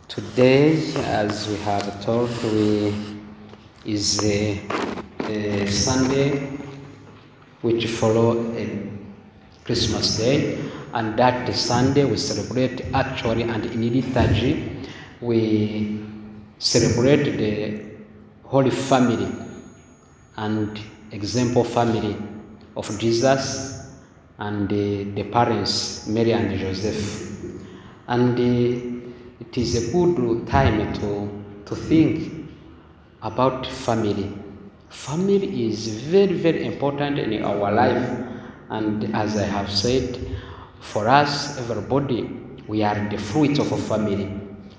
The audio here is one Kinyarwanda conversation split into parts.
Today, as we have talked, is a Sunday which follow a Christmas Day, and that Sunday we celebrate actually, and in liturgy we celebrate the Holy Family and example family of Jesus and the parents Mary and Joseph, and it is a good time to think about family. Family is very, very important in our life, and as I have said, for us, everybody, we are the fruit of a family,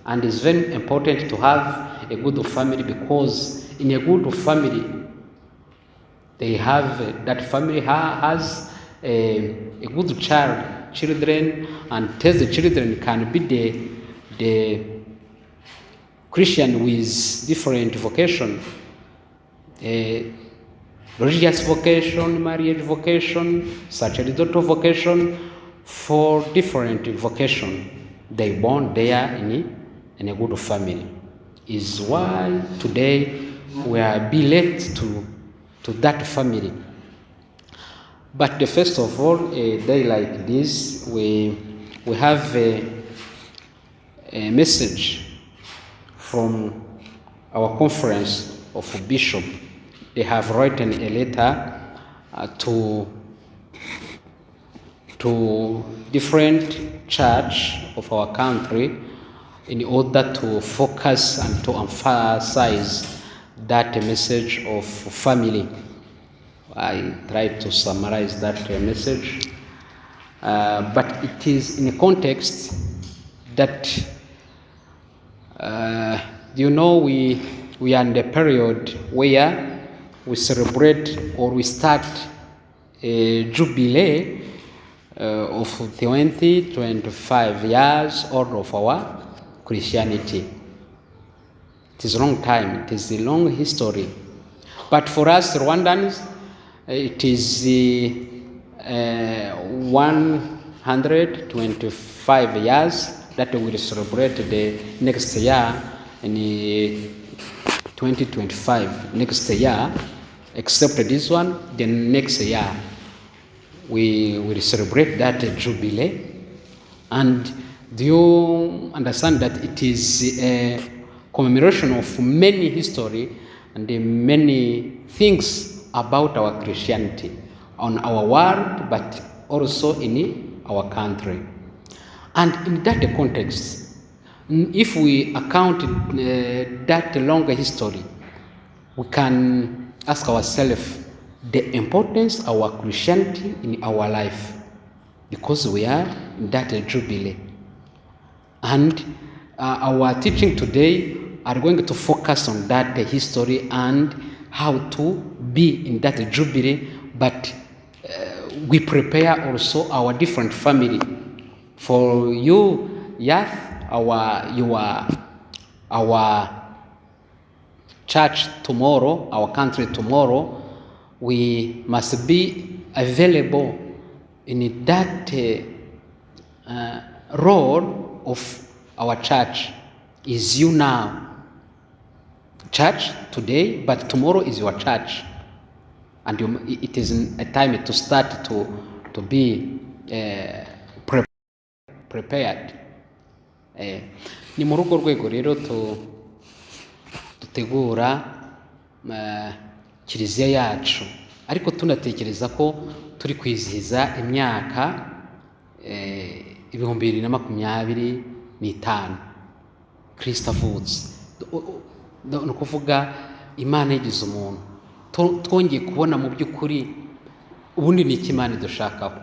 and it's very important to have a good family, because in a good family, they have that family has a good children, and these children can be the Christian with different vocation, religious vocation, marriage vocation, sacerdotal vocation, for different vocation. They born there in a good family. Is why today we are led to that family. But first of all, a day like this, we have a message from our conference of bishop. They have written a letter to different church of our country in order to focus and to emphasize that message of family. I tried to summarize that message, but it is in a context that we are in the period where we celebrate or we start a jubilee of 25 years old of our Christianity. It is a long time, it is a long history. But for us Rwandans, it is 125 years that we will celebrate the next year in 2025. Next year, except this one, the next year we will celebrate that jubilee. And do you understand that it is a commemoration of many history and many things about our Christianity on our world, but also in our country. And in that context, if we account that longer history, we can ask ourselves the importance of our Christianity in our life, because we are in that jubilee. And our teaching today are going to focus on that history and how to be in that jubilee, but we prepare also our different family. For you, yes, our church tomorrow, our country tomorrow, we must be available in that role of our church. Is you now church today, but tomorrow is your church, and it is a time to start to be prepared. Ni muri urwo rwego rero dutegura kiliziya yacu, ariko tunatekereza ko turi kwizihiza imyaka 2025 Kristo avutse. Ni ukuvuga Imana yigize umuntu, twongeye kubona mu by'ukuri ubundi ni iki Imana dushakaho.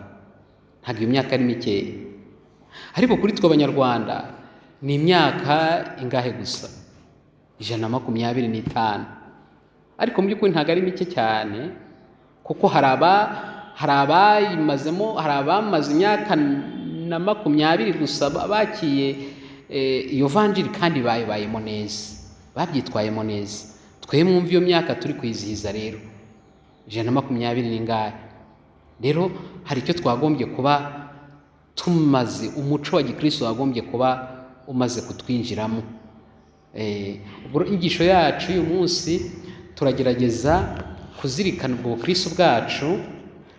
Ntabwo imyaka ari mikeya, ariko kuri twe Abanyarwanda ni imyaka ingahe gusa? 125. Ariko mu by'ukuri ntabwo ari mike cyane, kuko hari abayimazemo, hari abamaze imyaka na 20 gusa bakiye iyo vanjiri kandi bayibayemo neza, babyitwayemo neza. Twe mwumva iyo myaka turi kwizihiza rero 120 n'ingahe. Rero hari icyo twagombye kuba tumaze, umuco wa Gikristo wagombye kuba umaze kutwinjiramo. Ubwo inyigisho yacu uyu munsi turagerageza kuzirikana ubwo bukristo bwacu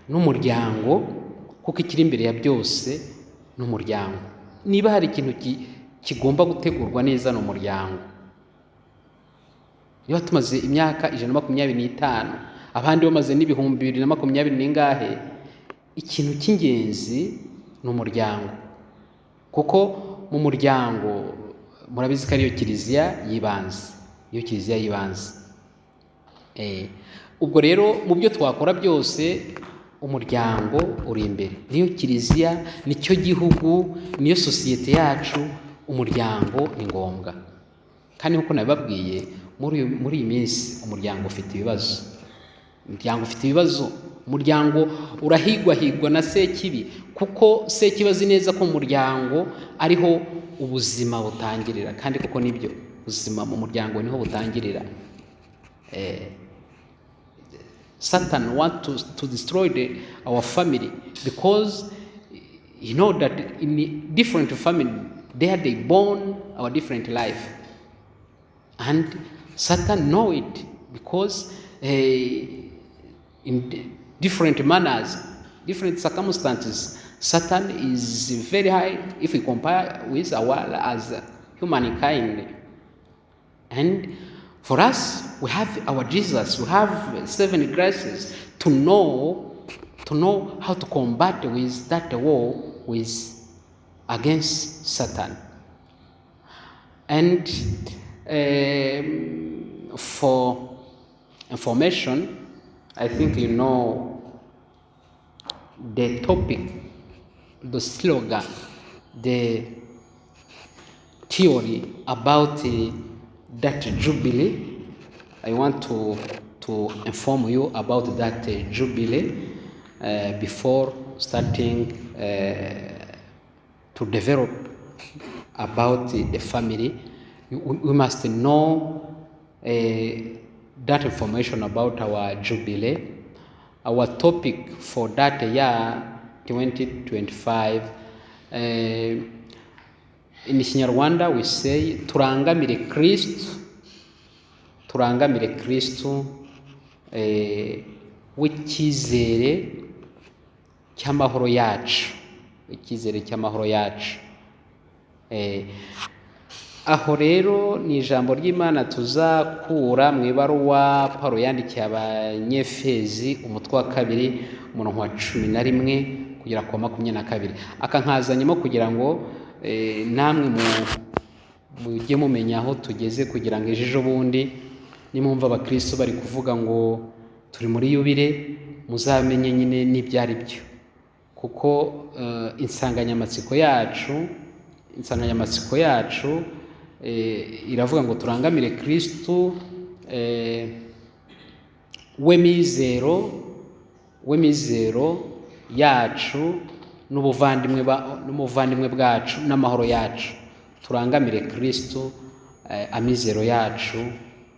n'umuryango, kuko ikiri imbere ya byose n'umuryango. Niba hari ikintu kigomba gutegurwa neza n'umuryango. Niba tumaze imyaka 125, abandi bamaze n'ibihumbi 2020 n'ingahe, ikintu cy'ingenzi n'umuryango, kuko mu muryango murabizi ko ariyo kiliziya yibanze. Ubwo rero mu byo twakora byose umuryango uri imbere, niyo kiliziya, nicyo gihugu, niyo sosiyete yacu. Umuryango ni ngombwa, kandi nkuko nabibabwiye muri iyi minsi umuryango ufite ibibazo. Umuryango urahigwa na sekibi, kuko sekibi azi neza ko mu muryango ariho ubuzima butangirira, kandi kuko nibyo, ubuzima mu muryango niho butangirira. Satan wants to destroy our family, because you know that in different family there they born our different life, and Satan know it, because in different manners, different circumstances, Satan is very high if we compare with our as humankind. And for us, we have our Jesus, we have 7 graces to know how to combat with that war against Satan. And for information, I think you know the topic, the slogan, the theory about that jubilee. I want to inform you about that jubilee before starting to develop about the family. We must know that information about our jubilee. Our topic for that year 2025, in Kinyarwanda we say turangamire Kristo w'icyizere cy'amahoro yacu. Aho rero ni ijambo ry'Imana tuzakura mu ibaruwa Pawulo yandikiye Abanyefezi, umutwe wa 2, umurongo wa 11 kugera ku 22. Akankazanyemo kugira ngo namwe mujye mumenya aho tugeze, kugira ngo ejo bundi nimumva abakristo bari kuvuga ngo turi muri yubile, muzamenye nyine n'ibyari byo, kuko insanganyamatsiko yacu iravuga ngo turangamire Kristo w'emizero yacu n'ubuvandimwe bwacu n'amahoro yacu. Turangamire Kristo, amizero yacu,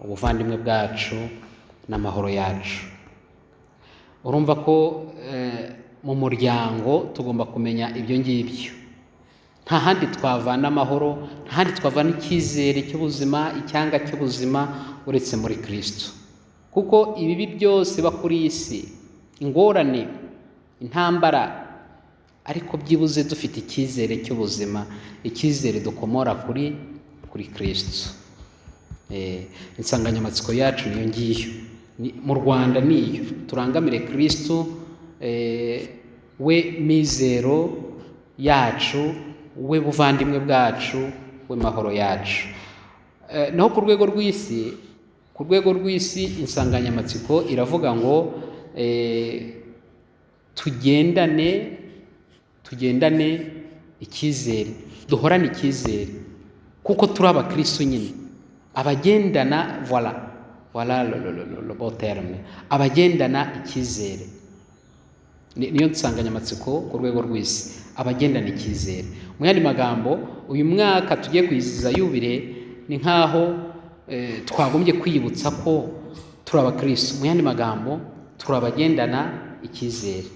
ubuvandimwe bwacu n'amahoro yacu. Urumva ko mu muryango tugomba kumenya ibyo ngibyo. Nta handi twavana amahoro, nta handi twavana icyizere cy'ubuzima, icyanga cy'ubuzima uretse muri Kristo. Kuko ibibi byose bakuri isi, ingorane, intambara, ariko byibuze dufite icyizere cy'ubuzima, icyizere dukomora kuri Kristo. Insanganyamatsiko yacu niyo ngiyo, mu Rwanda niyo turangamire Kristo we mizero yacu, we buvandimwe bwacu, we mahoro yacu. Naho ku rwego rw'isi insanganyamatsiko iravuga ngo tugendane icyizere, duhorane icyizere, kuko turi abakristo nyine. Abagendana voilà le bon terme, abagendana icyizere. Niyo nsanganyamatsiko ku rwego rw'isi, abagendana icyizere. Mu yandi magambo, uyu mwaka tugiye kwizihiza yubile, ni nkaho twagombye kwiyibutsa ko turi abakristo. Mu yandi magambo, turi abagendana icyizere.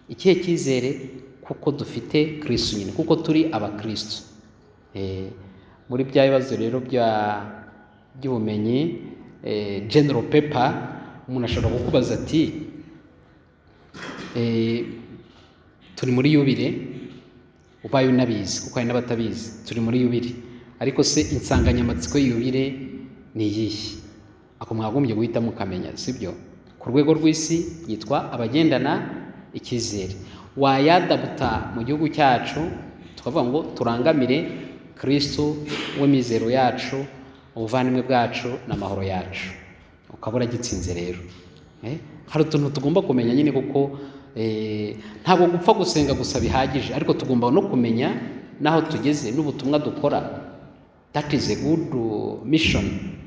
Ikihe cyizere? Kuko dufite Kristo nyine, kuko turi abakristo. muri bya bibazo rero by'ubumenyi general paper, umuntu ashobora kukubaza ati turi muri yubile, ubaye unabizi kuko hari n'abatabizi, turi muri yubile, ariko se insanganyamatsiko y'iyubile ni iyihe? ako mwagombye guhita mukamenya, sibyo? Ku rwego rw'isi yitwa abagendana icyizere. Wayadabuta mu gihugu cyacu tukavuga ngo turangamire Kristo w'imizero yacu, ubuvandimwe bwacu n'amahoro yacu, ukabura gitsinze rero. Hari utuntu tugomba kumenya nyine kuko ntabwo gupfa gusenga gusa bihagije, ariko tugomba no kumenya naho tugeze n'ubutumwa dukora. That is a good mission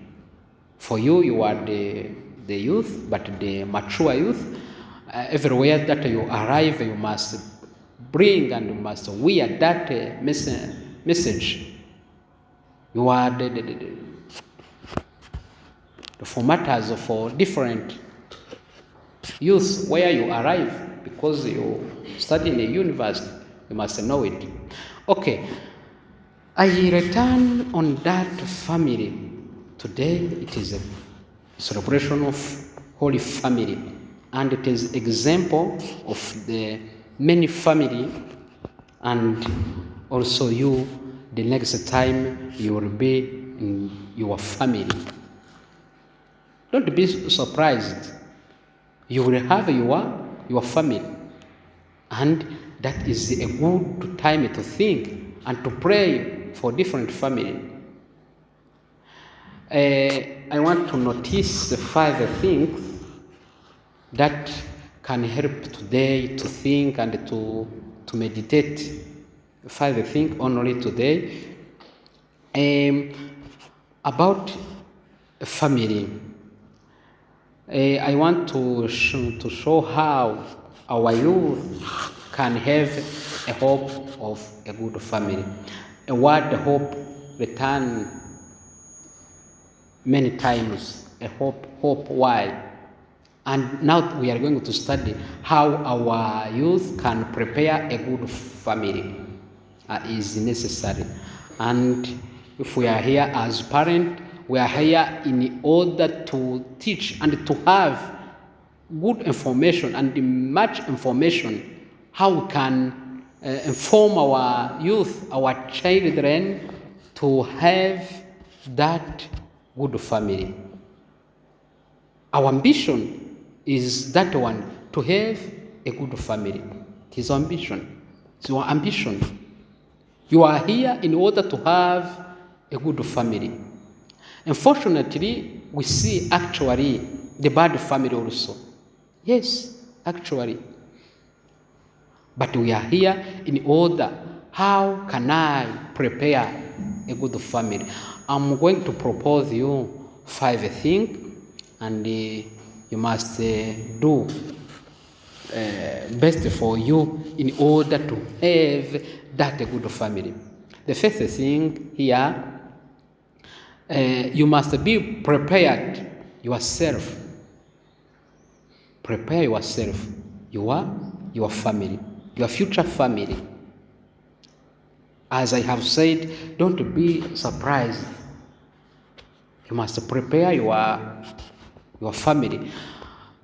for you. You are the youth, but the mature youth. Everywhere that you arrive, you must bring and you must wear that message. You are the formatters for different youth where you arrive, because you study in a university, you must know it. Okay, I return on that family. Today it is a celebration of Holy Family, and it is example of the many family, and also you, the next time you will be in your family. Don't be surprised. You will have your family, and that is a good time to think and to pray for different family. I want to notice the 5 things that can help today to think and to meditate. 5 things only today about family. I want to show how our youth can have a hope of a good family. A word hope return many times. A hope, why? And now we are going to study how our youth can prepare a good family is necessary. And if we are here as parents, we are here in order to teach and to have good information and much information how we can inform our youth, our children, to have that good family. Our ambition is that one, to have a good family. It is our ambition. It's your ambition. You are here in order to have a good family. Unfortunately, we see actually the bad family also. Yes, actually. But we are here in order, how can I prepare a good family? I'm going to propose you 5 things, and you must do best for you in order to have that good family. The first thing here, you must be prepared yourself. Prepare yourself, your family, your future family. As I have said, don't be surprised. You must prepare your family.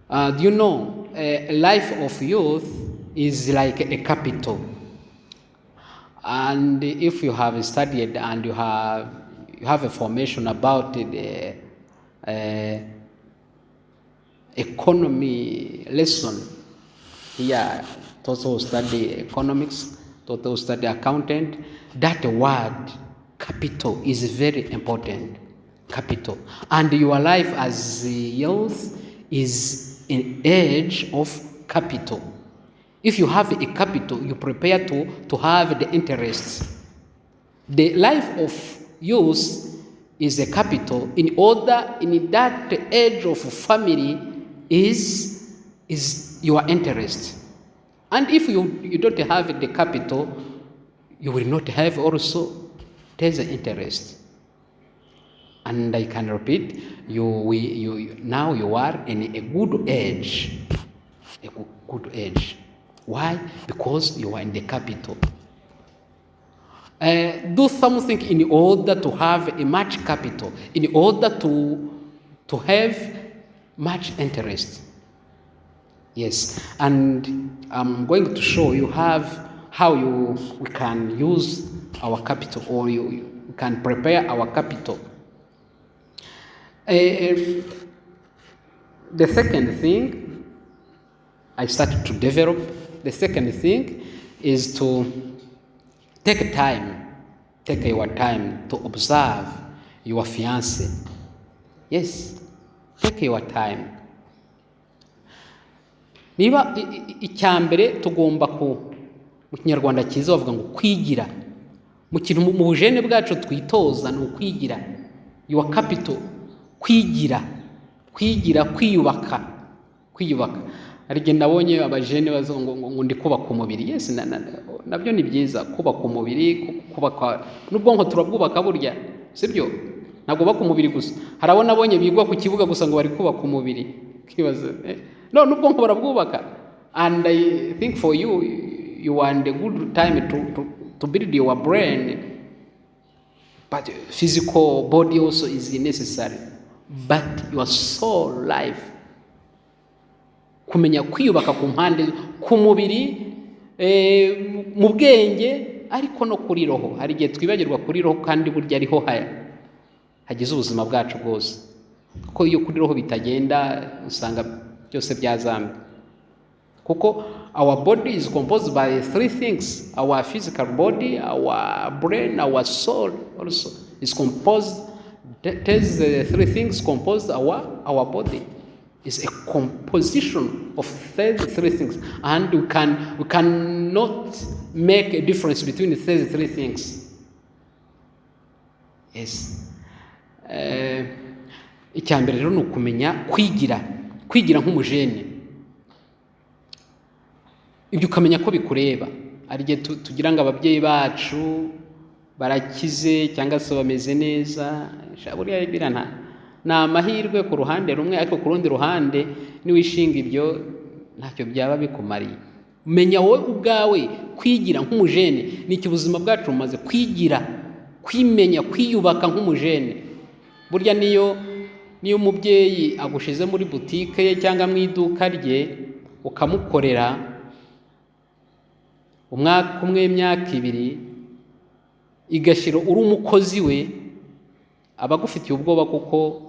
Do you know, a life of youth is like a capital. And if you have studied and you have information about the economy lesson here, those who study economics, those who study accountant, that word capital is very important. Capital. And your life as a youth is an age of capital. If you have a capital, you prepare to have the interests. The life of youth is a capital. In order, in that age of family is your interest. And if you don't have the capital, you will not have also the interest. And I can repeat, now you are in a good age. A good age. Why? Because you are in the capital. Do something in order to have a much capital, in order to have much interest. Yes, and I'm going to show you how we can use our capital, or you can prepare our capital. The second thing I started to develop, the second thing is to take your time to observe your fiancé. Yes, take your time. Niba icyambere tugomba mu kinyarwanda cyiza bavuga ngo kwigira mu kintu mu bujene bwacu twitoza ni ukwigira. Your capital, kwigira kwiyubaka. Ariko nabonye abajene bazongo ngo ndi kubaka umubiri. Yes, nabyo ni byiza kubaka umubiri, kubaka n'ubwonko turabwubaka burya, sibyo? Ntabwo baka umubiri gusa. Harabona abonye bigwa ku kibuga gusa ngo bari kubaka umubiri. Kibazo no, n'ubwonko barabwubaka. And I think for you want a good time to build your brain, but physical body also is necessary. But your soul life, kumenya kwiyubaka ku mpande, ku mubiri, mu bwenge, ariko no kuri roho. Hari igihe twibagirwa kuri roho, kandi burya ariho hagize ubuzima bwacu bwose. Kuko iyo kuri roho bitagenda usanga byose byazambye. Kuko our body is composed by three things: our physical body, our brain, our soul also is composed. There's three things composed our body. Is a composition of three things, and we cannot make a difference between the three things. Yes. Icyambere rero nukumenya kwigira nk'umujene. Ibyo ukamenya ko bikureba. Ari gihe tugira ngo ababyeyi bacu barakize cyangwa se bameze neza, buriya birana na amahirwe ku ruhande rumwe, ariko ku rundi ruhande niwishinga ibyo ntacyo byaba bikumariye. Menya wowe ubwawe kwigira nk'umujene ni ikibuzima bwacu mumaze kwigira, kwimenya, kwiyubaka nk'umujene. Burya niyo umubyeyi agushize muri butike ye cyangwa mu iduka rye ukamukorera umwaka umwe, imyaka ibiri, igashira uri umukozi we, abagufitiye ubwoba kuko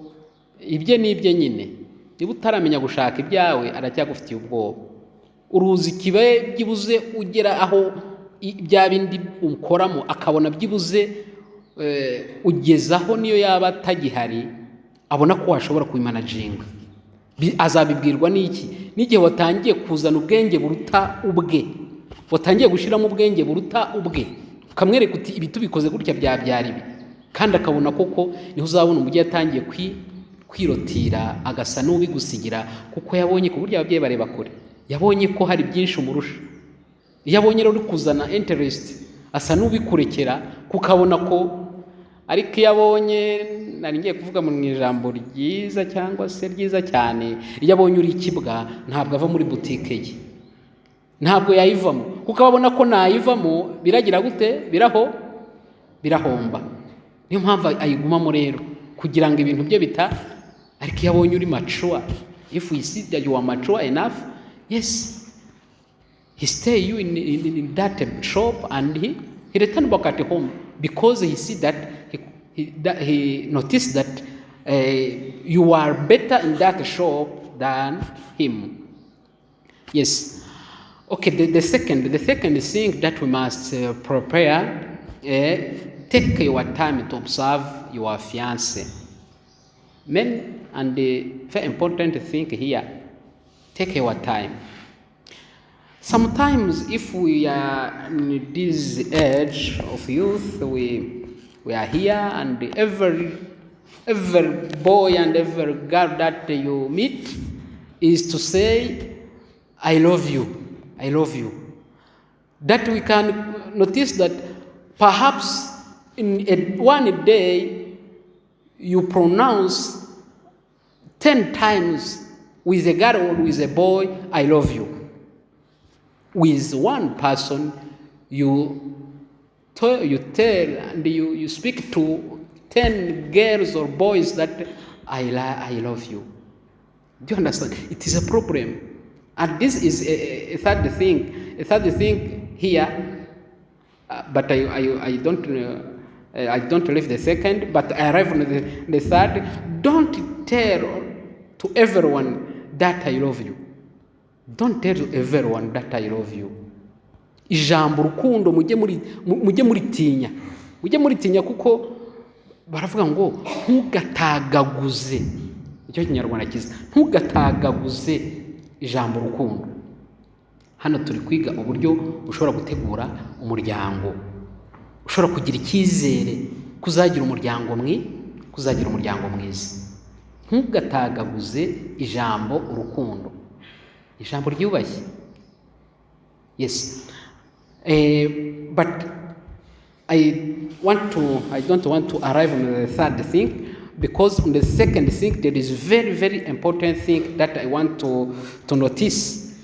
ibye nibye nyine. Niba utaramenya gushaka ibyawe aracyagufitiye ubwoba. Uruzi kibe byibuze ugera aho bya bindi ukoramo akabona byibuze ugezaho niyo yaba atagihari, abona ko washobora kubimanaginga. Azabibwirwa n'iki? N'igihe watangiye kuzana ubwenge buruta ubwe, watangiye gushiramo ubwenge buruta ubwe, ukamwereka uti ibi tubikoze gutya byabyara ibi, kandi akabona koko niho uzabona umujyi yatangiye kwirotira agasa n'ubigusigira, kuko yabonye ku buryo ababyeyi bareba kure, yabonye ko hari byinshi umurusha. Yabonye rero uri kuzana interest, asa n'ubikurekera, kukabona ko ariko yabonye, nari ngiye kuvuga mu ijambo ryiza cyangwa se ryiza cyane, yabonye uri ikibwa ntabwo ava muri butike ye, ntabwo yayivamo, kuko ababona ko nayivamo biragira gute, birahomba. Niyo mpamvu ayigumamo rero, kugira ngo ibintu bye ariko yabonye uri mature. If we see that you are mature enough, yes, he stay you in that shop, and he return back at home, because he see that he noticed that you are better in that shop than him. Yes. Okay, the second thing that we must prepare, take your time to observe your fiancé. Men, and the very important thing here, take your time. Sometimes if we are in this age of youth, we are here, and every boy and every girl that you meet is to say, I love you. I love you. That we can notice that perhaps in one day you pronounce 10 times with a girl or with a boy, I love you. With one person you you tell and you speak to 10 girls or boys that I love you. Do you understand? It is a problem. And this is a third thing. A third thing here, but I don't leave the second, but I arrive on the third. Don't tell to everyone that I love you. Don't tell to everyone that I love you. Ijambo urukundo mujye muritinya kuko baravuga ngo ntugatagaguze. Icyo Kinyarwanda kiza, ntugatagaguze ijambo urukundo. Hano turi kwiga uburyo ushobora gutegura umuryango, ushobora kugira icyizere kuzagira umuryango mwiza. Ntugatagaguze ijambo urukundo, ijambo ryubashye. Yes. But I don't want to arrive on the third thing, because on the second thing there is very, very important thing that I want to notice.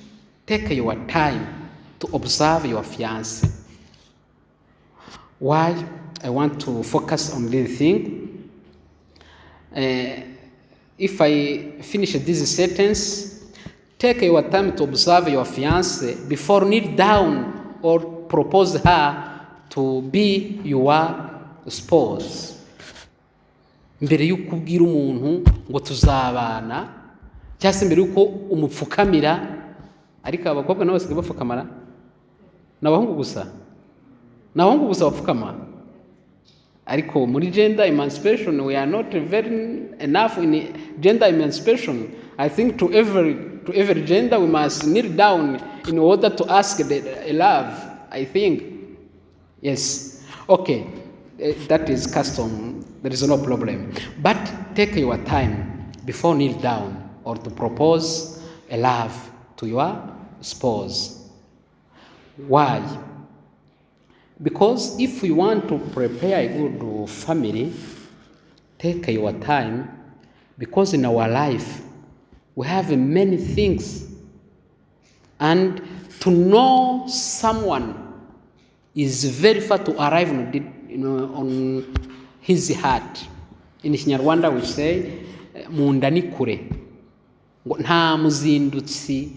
Take your time to observe your fiancé. Why I want to focus on this thing? If I finish this sentence, take your time to observe your fiancé before kneel down or propose her to be your spouse. Mbere yuko ubwira umuntu ngo tuzabana, cyangwa se mbere yuko umupfukamira, ariko abakobwa nabo basigaye bapfukamara, n'abahungu gusa bapfukama. Ariko muri gender emancipation we are not very enough in gender emancipation. I think to every gender we must kneel down in order to ask a love, I think. Yes. Okay. That is custom. There is no problem. But take your time before kneel down or to propose a love to your spouse. Why? Because if we want to prepare a good family, take your time, because in our life we have many things, and to know someone is very far to arrive on his heart. In Kinyarwanda we say munda ni kure, ngo nta muzindutsi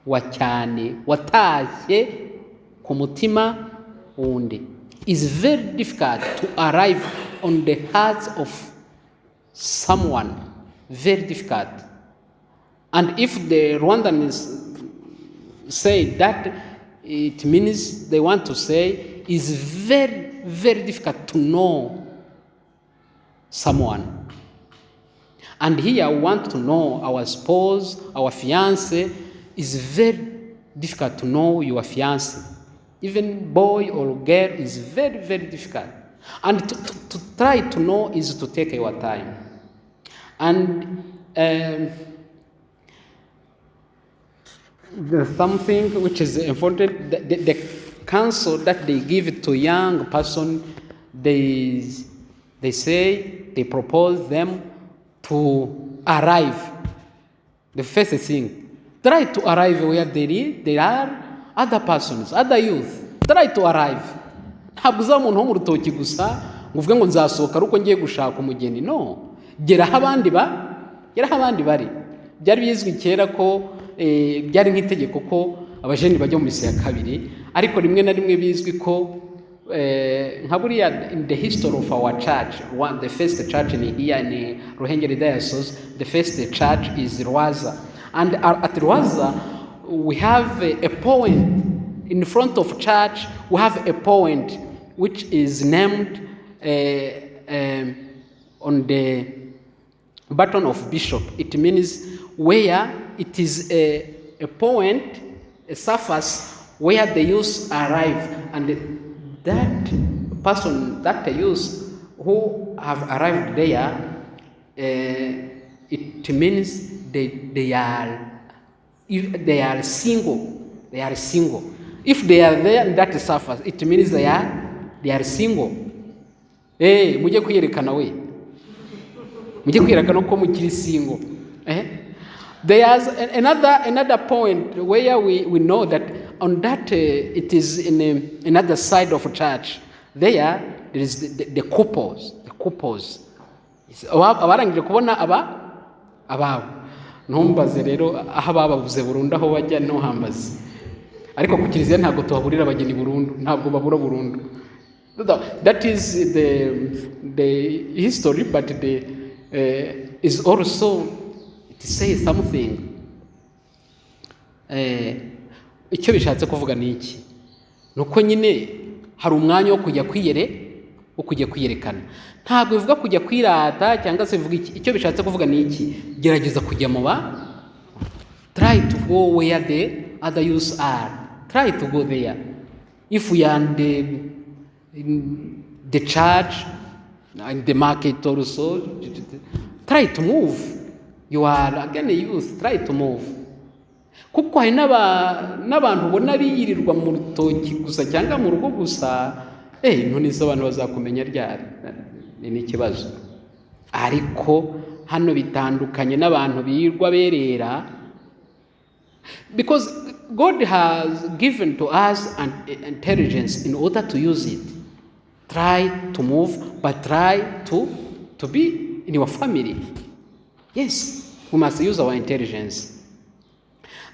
wa cyane watashye ku mutima wundi. It's very difficult to arrive on the heart of someone, very difficult. And if the Rwandans say that, it means they want to say it's very, very difficult to know someone. And here we want to know our spouse, our fiancé. Is very difficult to know your fiancé. Even boy or girl is very, very difficult. And to try to know is to take your time. And something which is important, the counsel that they give to young person, they say, they propose them to arrive. The first thing, try to arrive where there are other persons, other youth. Try to arrive. Ntabwo uza umuntu wo mu rutoki gusa uvuge ngo nzasohoka ari uko ngiye gushaka umugeni. No. Gera aho abandi bari. Byari bizwi kera ko byari nk'itegeko ko abajeni bajya mu misa ya kabiri, ariko rimwe na rimwe bizwi ko nka buriya in the history of our church, the first church here in Ruhengeri Diocese, the first church is Rwiza. And at Rwiza, we have a point in front of church. We have a point which is named on the button of bishop. It means where it is a point, a surface where the youth arrive, and that person, that the youth who have arrived there, it means they are single. They are single. If they are there in that surface, it means they are single. Mujye kwiyerekana we. Mujye kwiyerekana ko mukiri single. There's another point where we know that on that it is in another side of church. there is the couples, abarangije kubona ababo. Ntumbaze rero aho bababuze burundu aho bajya no hambaze, ariko ku kiliziya ntabwo tuhaburira abageni burundu, ntabwo babura burundu. That is the history, but is also it says something. Icyo bishatse kuvuga ni iki? Nuko nyine hari umwanya wo kujya kwiyerekana. Ntabwo bivuga kujya kwirata cyangwa se bivuga iki. Icyo bishatse kuvuga ni iki? Gerageza kujya mu try to go where the other youths are. Try to go there. If we are in the church, in the market also, try to move. You are again a youth, try to move. Kuko hari n'abantu ubona biyirirwa mu rutoki gusa cyangwa mu rugo gusa, none se abantu bazakumenya ryari? Ni ikibazo. Ariko hano bitandukanye n'abantu birirwa berera, because God has given to us an intelligence in order to use it. Try to move, but try to be in your family. Yes, we must use our intelligence.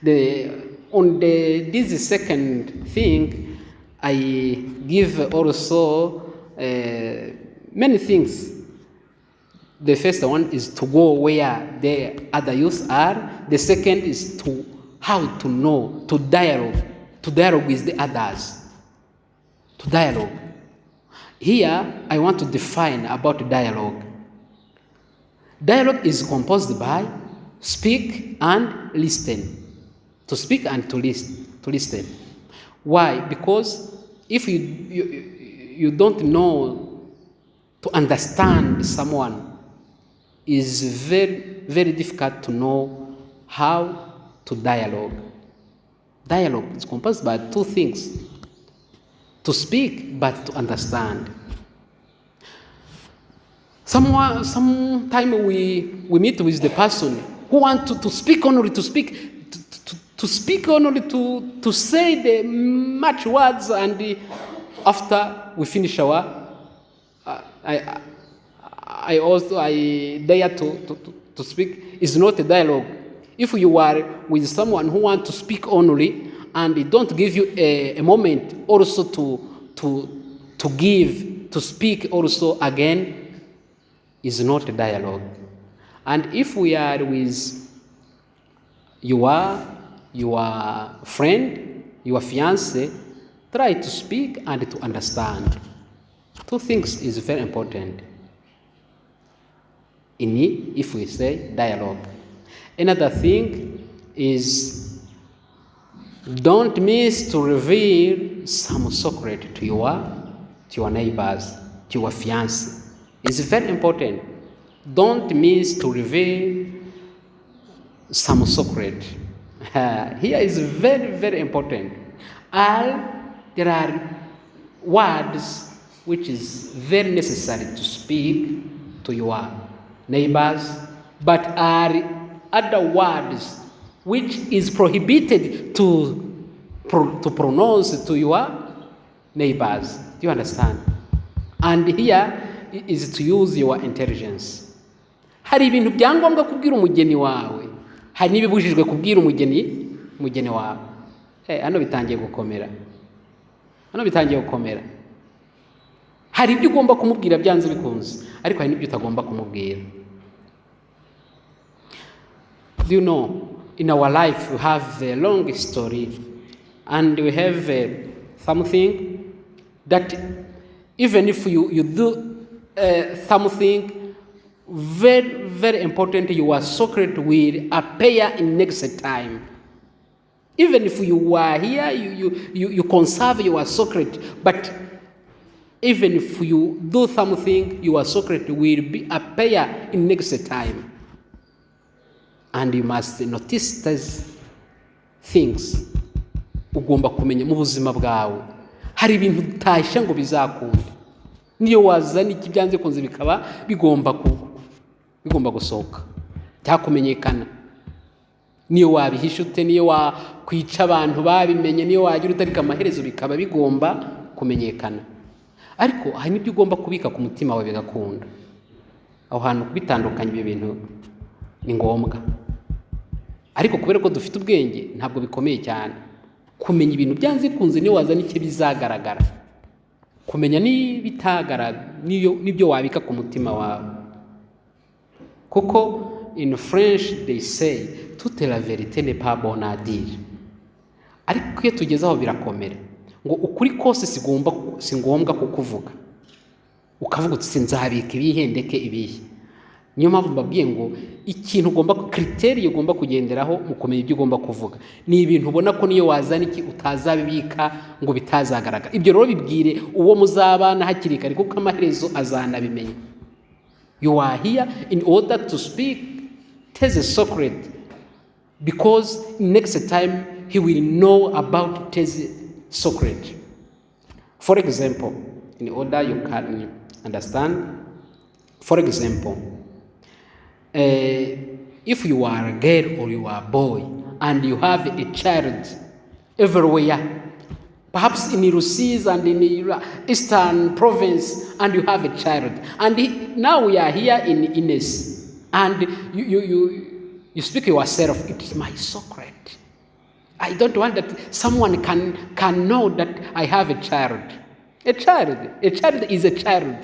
This second thing, I give also many things. The first one is to go where the other youths are. The second is how to know, to dialogue with the others. To dialogue. Here, I want to define about dialogue. Dialogue is composed by speak and listen. To speak and to listen. Why? Because if you don't know to understand someone, it's very, very difficult to know how to dialogue. Dialogue is composed by two things: to speak, but to understand. Sometime we meet with the person who wants to speak only to speak. To speak only to say the much words, and after we finish our, I dare to speak is not a dialogue. If you are with someone who wants to speak only and they don't give you a moment also to speak also again, is not a dialogue. And if we are with your friend, your fiancé, try to speak and to understand. Two things is very important if we say dialogue. Another thing is don't miss to reveal some secret to your neighbors, to your fiancé. It's very important. Don't miss to reveal some secret. Here is very, very important. There are words which is very necessary to speak to your neighbors, but are other words which is prohibited to pronounce to your neighbors. Do you understand? And here is to use your intelligence. Hari ibintu byangombwa kubwira umugeni wawe, hari n'ibibujijwe kubwira umugeni wawe. Hano bitangiye gukomera. Hari ibyo ugomba kumubwira byanze bikunze, ariko hari n'ibyo utagomba kumubwira. Do you know, in our life we have a long story, and we have something that even if you do something very, very important, your secret will appear in next time. Even if you are here, you conserve your secret, but even if you do something, your secret will appear in next time. And you must notice these things. Ugomba kumenya mu buzima bwawe. Hari ibintu utahisha ngo bizakunda. Niyo wazana ikibyanze kunze bikaba bigomba gusohoka. Cyakumenyekana. Niyo wabihisha ute, niyo wakwica abantu babimenye, niyo wagira utarika amaherezo bikaba bigomba kumenyekana. ariko hari n'ibyo ugomba kubika ku mutima wawe bigakunda. Aho hantu kubitandukanya ibyo bintu ni ngombwa, ariko kubera ko dufite ubwenge ntabwo bikomeye cyane. Kumenya ibintu byanze kunze niyo wazana icyo bizagaragara, kumenya n'ibitagaragara n'ibyo wabika ku mutima wawe. Kuko in French they say toute la vérité n'est pas bonne à dire. Ariko iyo tugeze aho birakomera ngo ukuri kose si ngombwa kukuvuga, ukavuga uti nzabika ibihe ndeke ibihe. Niyo mpamvu mbabwiye ngo ikintu ugomba criterion ugomba kugenderaho mu kumenya ibyo ugomba kuvuga ni ibintu ubona ko niyo wazana iki utazabibika ngo bitazagaragara. Ibyo rero bibwire uwo muzabana hakiri kare, kuko amaherezo azanabimenya. You are here in order to speak. Tell a secret, because next time he will know about his secret. For example, in order you can understand, for example, if you are a girl or you are a boy and you have a child everywhere, perhaps in Rusizi and in the Eastern province, and you have a child, and now we are here in Ines, and you speak yourself, it is my secret. I don't want that someone can know that I have a child. A child is a child.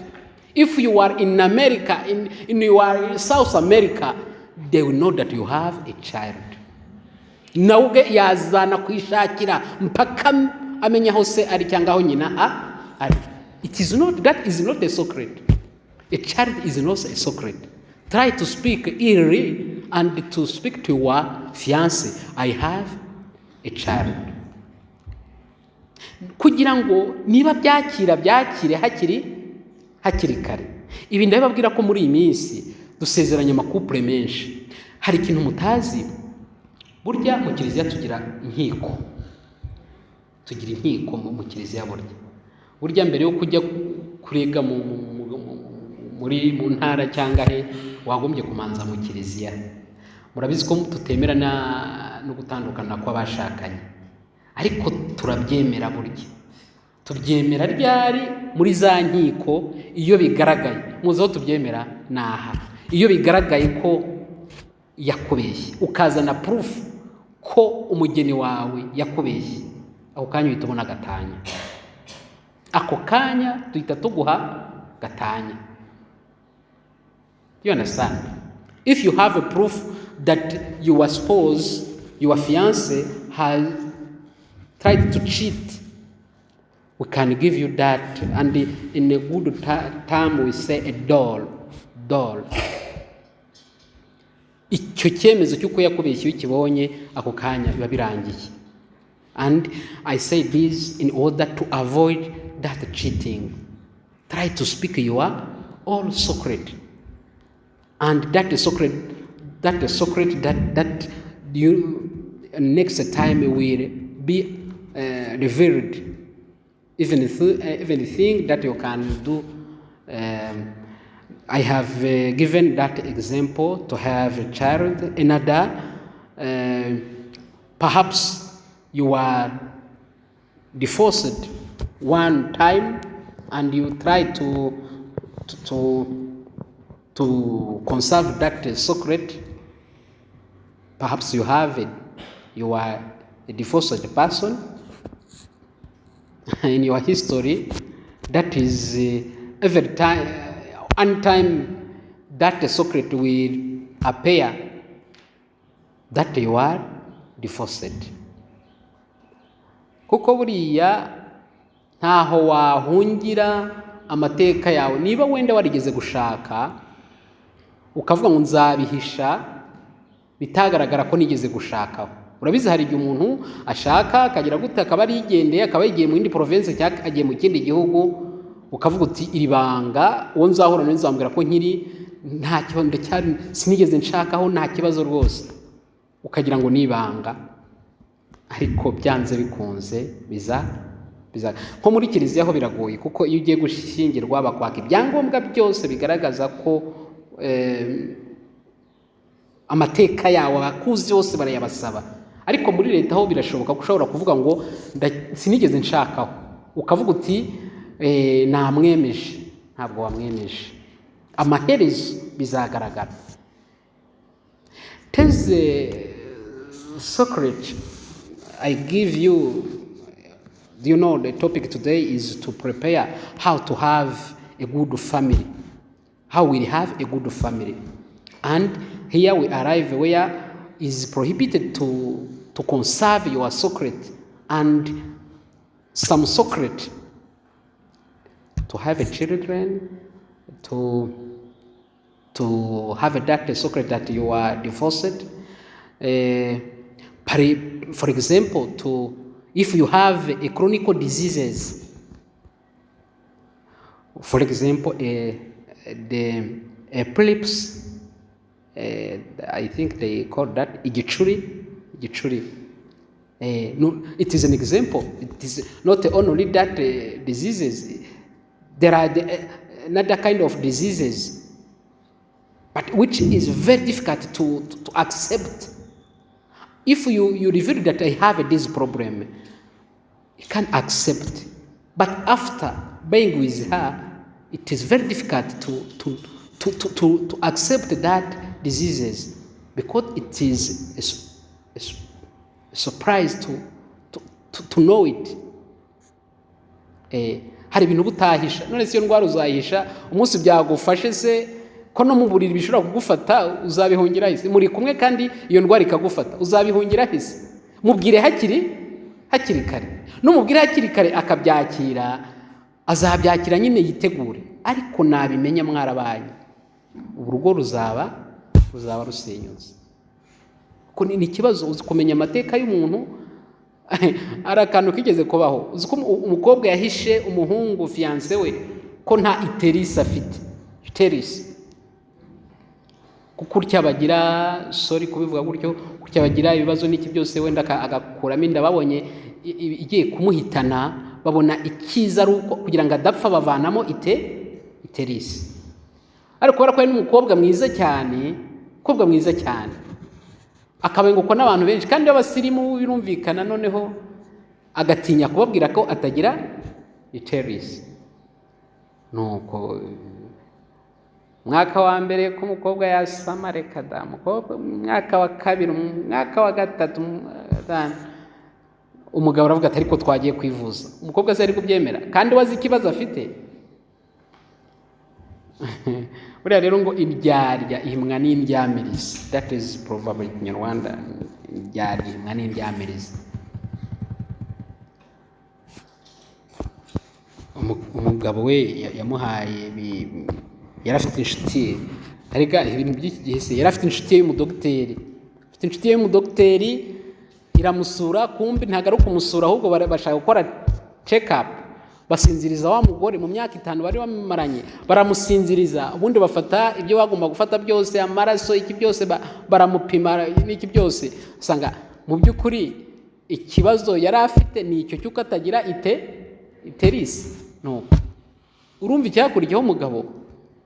If you are in America, you are in South America, they will know that you have a child. Nauge yazana kwishakira mpaka amenya hose ari cyangwa aho nyina ari. That is not a secret. A child is not a secret. Try to speak eerily and to speak to your fiancé. I have a child. Kugira ngo niba byakire hakiri kare. Ibi ndababwira ko muri iyi minsi dusezeranya amakupure menshi. Hari ikintu mutazi, burya mu kiliziya tugira inkiko. Tugira inkiko mu kiliziya burya mbere yo kujya kurega muri mu ntara cyangwa he wagombye kumanza mu kiliziya. Murabizi ko tutemera no gutandukana kw'abashakanye, ariko turabyemera burya. Tubyemera ryari? Muri za nkiko, iyo bigaragaye. Muzo tubyemera naha iyo bigaragaye ko yakubeshye, ukazana proof ko umugeni wawe yakubeshye, ako kanya uhita ubona gatanya. Ako kanya duhita tuguha gatanya. You understand? If you have a proof that your spouse, your fiancé has tried to cheat, we can give you that, and in a good term we say a doll. Icyo cyemezo cy'uko yakubeshye ukibonye ako kanya biba birangiye. And I say this in order to avoid that cheating. Try to speak your all secret, and that secret that you next time will be revealed. Even the thing that you can do. I have given that example to have a child. Another, perhaps you are divorced one time and you try to conserve that secret. Perhaps you are a divorced person in your history. That is every time. One time that the secret will appear that you are divorced. Kuko buriya ntaho wahungira amateka yawe. Niba wenda warigeze gushaka ukavuga ngo nzabihisha bitagaragara ko nigeze gushakaho. Urabizi hari igihe umuntu ashaka akagira gute akaba yigendeye, akaba yigiye mu yindi province cyangwa agiye mu kindi gihugu, ukavuga uti iri banga uwo nzahura nawe nzambwira ko nkiri nta kibazo cyari sinigeze nshakaho, nta kibazo rwose, ukagira ngo nibanga. Ariko byanze bikunze biza nko muri kiliziya ho biragoye, kuko iyo ugiye gushingirwa bakwaka ibyangombwa byose bigaragaza ko amateka yawe abakuzi yose barayabasaba. Ariko muri leta ho birashoboka ko ushobora kuvuga ngo sinigeze nshakaho, ukavuga uti namwemeje, ntabwo wamwemeje, amaherezo bizagaragara. There's a secret I give you. Do you know the topic today is to prepare how to have a good family, how we have a good family. And here we arrive where is prohibited to conserve your secret and some secret to have a children, to have a that secret that you are divorced. For example, if you have a chronic diseases, for example, the epilepsy, I think they call that igicuri. No, it is an example. It is not only that diseases. There are another kind of diseases, but which is very difficult to accept. If you reveal that I have this problem, you can't accept. But after being with her, it is very difficult to accept that diseases, because it is a surprise to know it. Hari ibintu butahisha, none se iyo ndwara uzahisha umunsi byagufashe se ko no mu buriri bishobora kugufata, uzabihungira hise? Muri kumwe kandi iyo ndwara ikagufata, uzabihungira hise? Mubwire hakiri kare, n'umubwire hakiri kare akabyakira, azabyakira nyine yitegure. Ariko nabimenya mwarabaye, urugo ruzaba rusenyutse. Ko ni ikibazo uzi kumenya amateka y'umuntu. Ari akantu kigeze kubaho, uzi ko umukobwa yahishe umuhungu fiancé we ko nta iterisi afite, iterisi kukurya bagira, sorry kubivuga gutyo, kurya bagira ibibazo n'iki byose, wenda agakuramo inda, babonye igiye kumuhitana, babona ikiza ari uko kugira ngo adapfa bavanamo iterisi. Ariko kubera ko ari n'umukobwa mwiza cyane, akabengukwa n'abantu benshi kandi abasirimu, birumvikana, noneho agatinya kubabwira ko atagira iterisi. Nuko mwaka wa mbere ko umukobwa yasama, reka da, umukobwa mwaka wa kabiri, mwaka wa gatatu, umugabo aravuga ati ariko twagiye kwivuza. Umukobwa se ari kubyemera kandi wazi ikibazo afite. Buriya rero ngo indyarya ihimwa n'indyamirizi, that is proverb in Rwanda. Indyarya ihimwa n'indyamirizi. Umugabo we yamuhaye, yarafite inshuti, ariko ibintu by'iki gihe se, yarafite inshuti y'umudokiteri, iramusura, kumbi ntago ari kumusura, ahubwo bashaka gukora check up. Basinziriza wa mugore mu myaka 5 bari bamaranye, baramusinziriza, ubundi bafata ibyo bagomba gufata byose, amaraso, iki byose baramupima n'iki byose. Usanga mu by'ukuri ikibazo yari afite ni icyo cyuko atagira iterisi. No, urumva icyakurikiyeho umugabo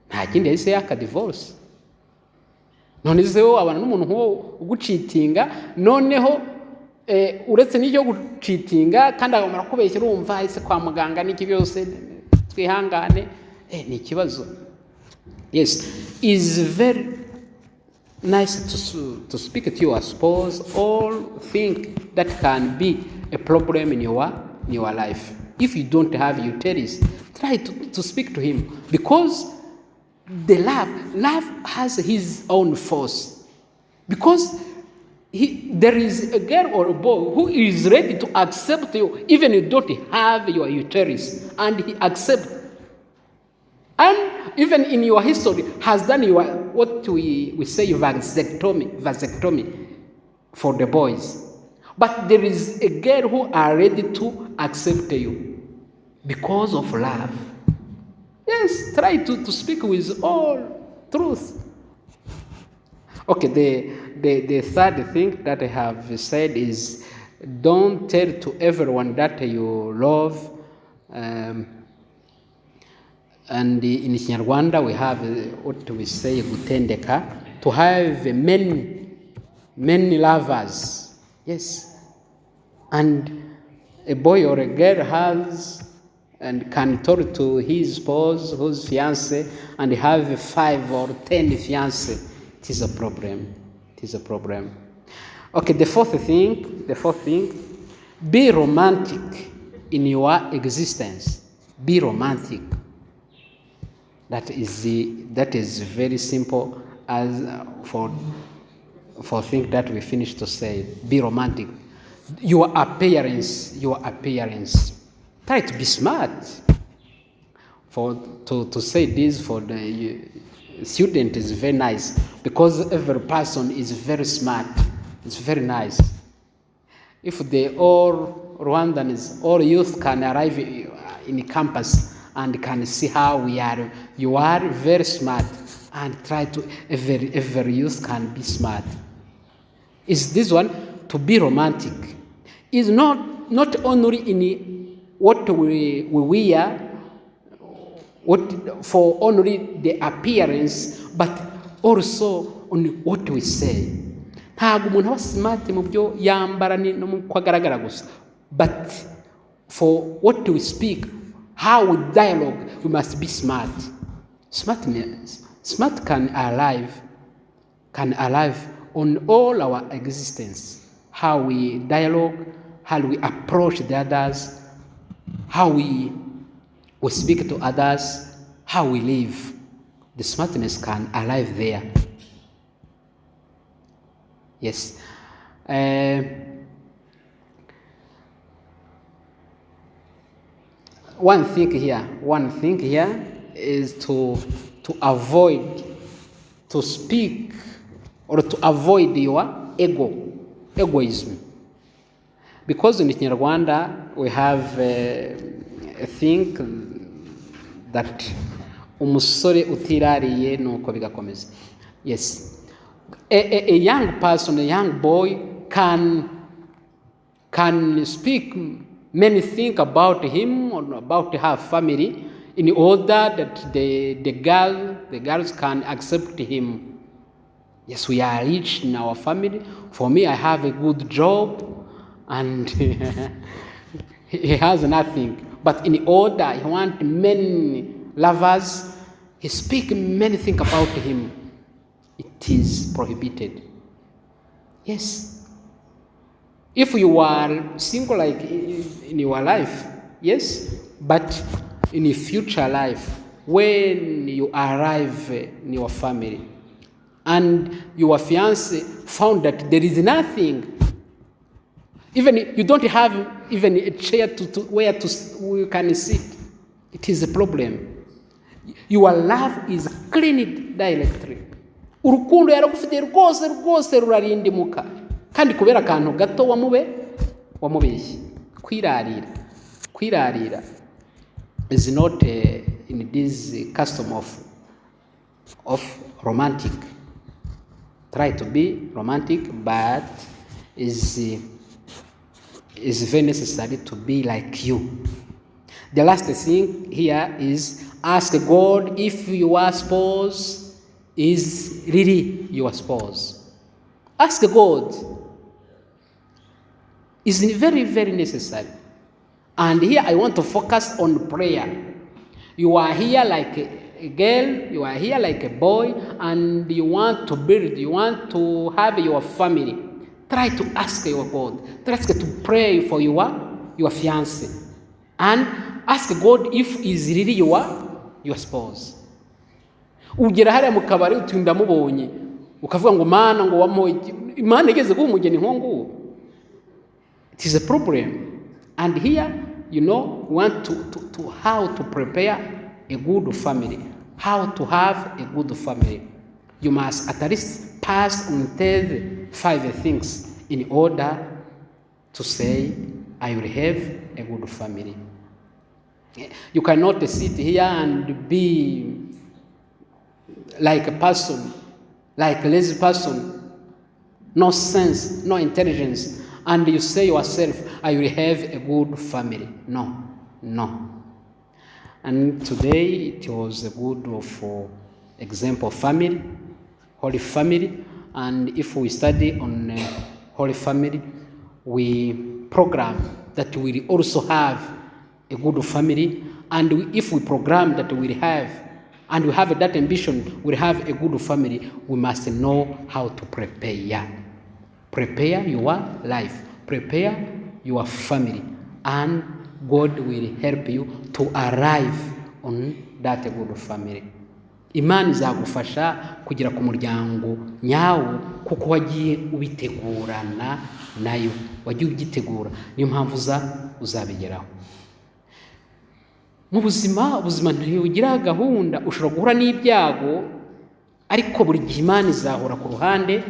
nta kindi yahise yaka divorce. None se wowe abana n'umuntu nk'uwo ugucitinga, noneho uretse n'icyo gucitinga kandi agamara kubeshya, urumva ese kwa muganga n'iki byose, twihangane, ni ikibazo. Yes, is very nice to speak to your spouse all think that can be a problem in your life. If you don't have uterus, try to speak to him, because the love has his own force. Because there is a girl or a boy who is ready to accept you, even you don't have your uterus, and he accepts. And even in your history has done your, what we say, vasectomy for the boys. But there is a girl who are ready to accept you because of love. Yes, try to speak with all truth. Okay, the third thing that I have said is, don't tell to everyone that you love. And in Kinyarwanda we have what we say, gutendeka, to have many lovers. Yes. And a boy or a girl has and can talk to his spouse, whose fiance, and have 5 or 10 fiance. It is a problem. It is a problem. Okay, the fourth thing, be romantic in your existence. Be romantic. That is very simple as for things that we finished to say. Be romantic. Your appearance. Try to be smart. To say this for the student is very nice, because every person is very smart. It's very nice. If all Rwandans, all youth can arrive in campus and can see how you are very smart, and try to, every youth can be smart. Is this one, to be romantic, is not only in what we wear, for only the appearance, but also on what we say. Ntabwo umuntu aba smart mu byo yambara no mu kwagaragara gusa, but for what we speak, how we dialogue, we must be smart. Smart can arrive on all our existence. How we dialogue, how we approach the others, how we speak to others, how we live. The smartness can arrive there. Yes. One thing here is to avoid to speak or to avoid your egoism. Because in Rwanda we have a thing that umusore utirariye nuko bigakomeza. Yes. A young person, a young boy can speak many things about him or about her family in order that the girls can accept him. Yes, we are rich in our family. For me, I have a good job, and he has nothing. But in order, he wants many lovers. He speaks many things about him. It is prohibited. Yes. If you are single, like in your life, yes, but in your future life, when you arrive in your family and your fiancé found that there is nothing, even you don't have even a chair where you can sit, it is a problem. Your love is cleaned directly. Urukundo yaragufite rwose rurarindimuka, kandi kubera akantu gato wamubeshye. Kwirarira is not in this custom of romantic. Try to be romantic, but is very necessary to be like you. The last thing here is ask God if your spouse is really your spouse. Ask God. It's very, very necessary. And here I want to focus on prayer. You are here like a girl, you are here like a boy, and you want to build, you want to have your family. Try to ask your God. Try to pray for your fiancé. And ask God if is really your spouse. Ugera hariya mu kabari uti ndamubonye, ukavuga ngo mana ngo wamoye, imana igeze guha umugeni nkongo. It is a problem. And here, we want to how to prepare a good family, how to have a good family. You must at least pass on 5 things in order to say, I will have a good family. You cannot sit here and be like a person, like a lazy person, no sense, no intelligence, and you say yourself, I will have a good family. No. And today it was a good example of family, Holy Family. And if we study on Holy Family, we program that we will also have a good family And if we program that we'll have, and we have that ambition, we'll have a good family, we must know how to prepare. Prepare your life, prepare your family, and God will help you to arrive on that good family. Imana izagufasha kugera ku muryango nyawo kuko wagiye ubitegurana nayo, wagiye ubyitegura, niyo mpamvu uzabigeraho. Mu buzima ntibugira gahunda, ushobora guhura n'ibyago ariko buri gihe Imana izahora ku ruhande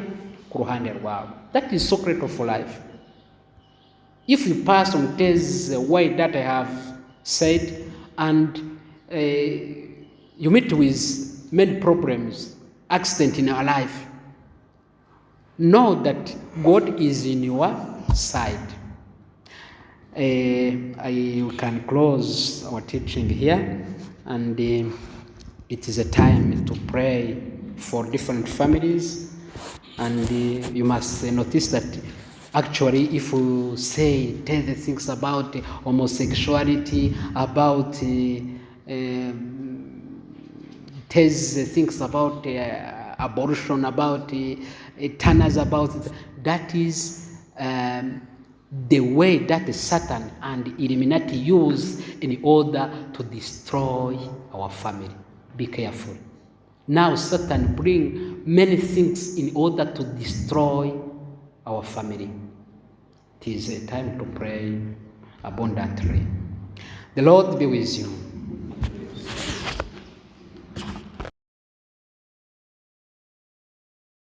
rwawe. That is secret of life. If you pass on this way that I have said, and you meet with many problems, accident in our life, know that God is in your side. I can close our teaching here, and it is a time to pray for different families. And you must notice that actually, if you tell the things about homosexuality, about tell the things about abortion, about tanners, about that is the way that Satan and Illuminati use in order to destroy our family. Be careful. Now Satan bring many things in order to destroy our family. It is a time to pray abundantly. The Lord be with you.